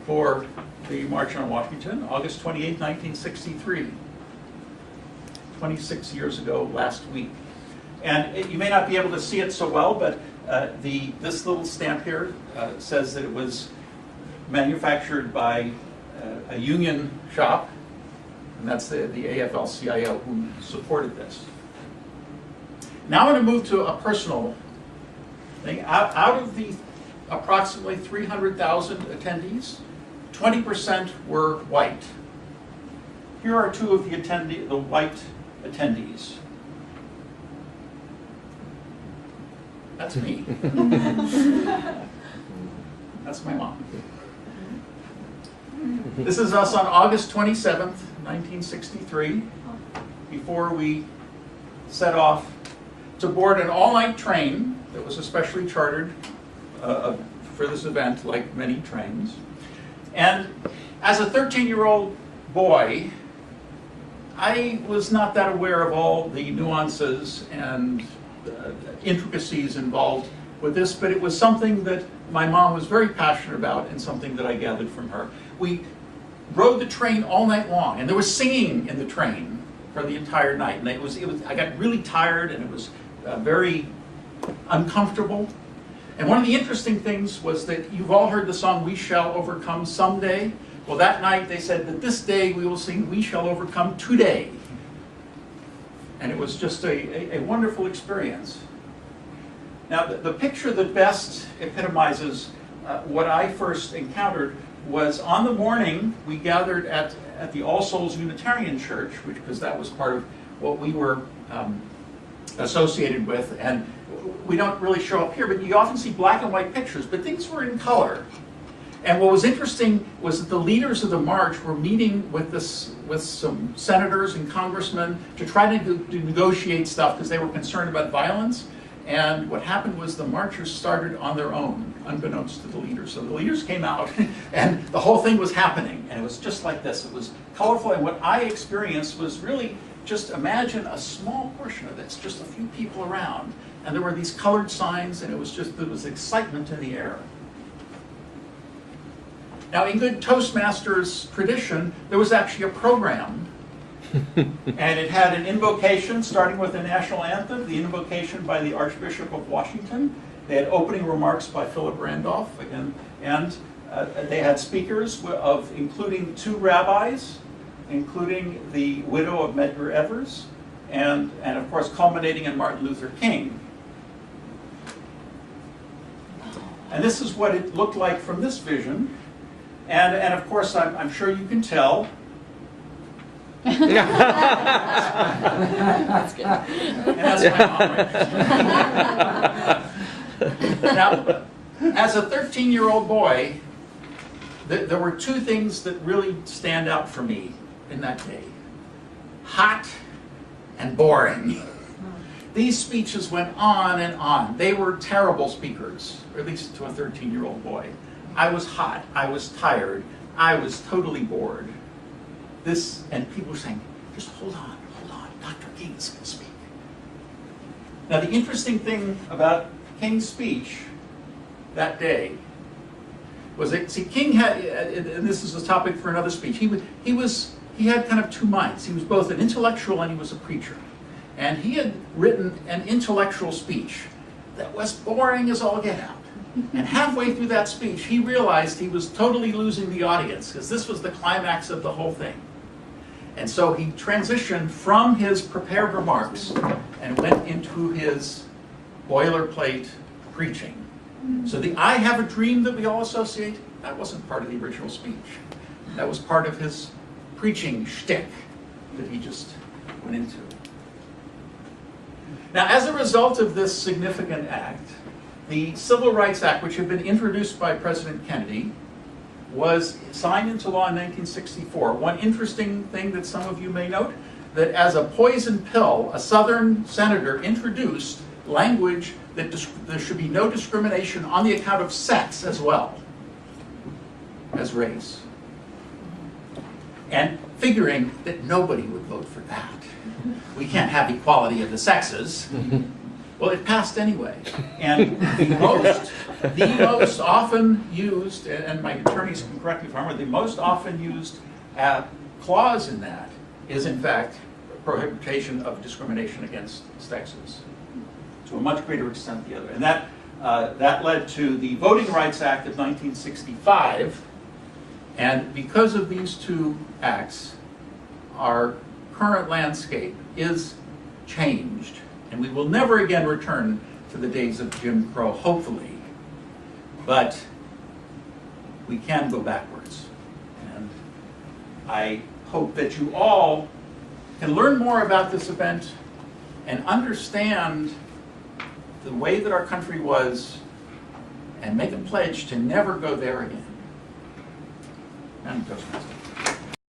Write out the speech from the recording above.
for the March on Washington, August 28, 1963, 26 years ago last week. And you may not be able to see it so well, but this little stamp here says that it was manufactured by a union shop, and that's the AFL-CIO who supported this. Now I'm going to move to a personal thing. Out of the approximately 300,000 attendees, 20% were white. Here are two of the white attendees. That's me. That's my mom. This is us on August 27th, 1963, before we set off to board an all-night train that was especially chartered for this event, like many trains. And as a 13-year-old boy, I was not that aware of all the nuances and intricacies involved with this, but it was something that my mom was very passionate about and something that I gathered from her. We rode the train all night long, and there was singing in the train for the entire night. And I got really tired, and it was very uncomfortable. And one of the interesting things was that you've all heard the song, "We Shall Overcome Someday." Well, that night they said that this day we will sing, "We Shall Overcome Today." And it was just a wonderful experience. Now, the picture that best epitomizes what I first encountered was on the morning we gathered at the All Souls Unitarian Church, because that was part of what we were associated with. And we don't really show up here, but you often see black and white pictures, but things were in color. And what was interesting was that the leaders of the march were meeting with some senators and congressmen to try to negotiate stuff because they were concerned about violence. And what happened was the marchers started on their own, unbeknownst to the leaders. So the leaders came out, and the whole thing was happening. And it was just like this. It was colorful. And what I experienced was really just imagine a small portion of this, just a few people around. And there were these colored signs, and there was excitement in the air. Now, in good Toastmasters tradition, there was actually a program. And it had an invocation, starting with the national anthem, the invocation by the Archbishop of Washington. They had opening remarks by Philip Randolph, and they had speakers including two rabbis, including the widow of Medgar Evers, and of course culminating in Martin Luther King. And this is what it looked like from this vision. And of course, I'm sure you can tell. That's good. And that's my mom right there. Now, as a 13-year-old boy, there were two things that really stand out for me in that day. Hot and boring. These speeches went on and on. They were terrible speakers, or at least to a 13-year-old boy. I was hot, I was tired, I was totally bored. And people were saying, just hold on, Dr. King's going to speak. Now the interesting thing about King's speech that day was that, see, King had, and this is a topic for another speech, he had kind of two minds. He was both an intellectual and he was a preacher. And he had written an intellectual speech that was boring as all get out. And halfway through that speech, he realized he was totally losing the audience, because this was the climax of the whole thing. And so he transitioned from his prepared remarks and went into his boilerplate preaching. So the "I have a dream" that we all associate, that wasn't part of the original speech. That was part of his preaching shtick that he just went into. Now, as a result of this significant act, the Civil Rights Act, which had been introduced by President Kennedy, was signed into law in 1964. One interesting thing that some of you may note, that as a poison pill, a Southern senator introduced language that there should be no discrimination on the account of sex as well as race. And figuring that nobody would vote for that. We can't have equality of the sexes. Well, it passed anyway. And the most often used, and my attorneys can correct me if I'm wrong, the most often used clause in that is in fact prohibition of discrimination against sexes, to a much greater extent the other. And that led to the Voting Rights Act of 1965. And because of these two acts, our current landscape is changed. And we will never again return to the days of Jim Crow, hopefully. But we can go backwards. And I hope that you all can learn more about this event and understand the way that our country was and make a pledge to never go there again. And Toastmasters.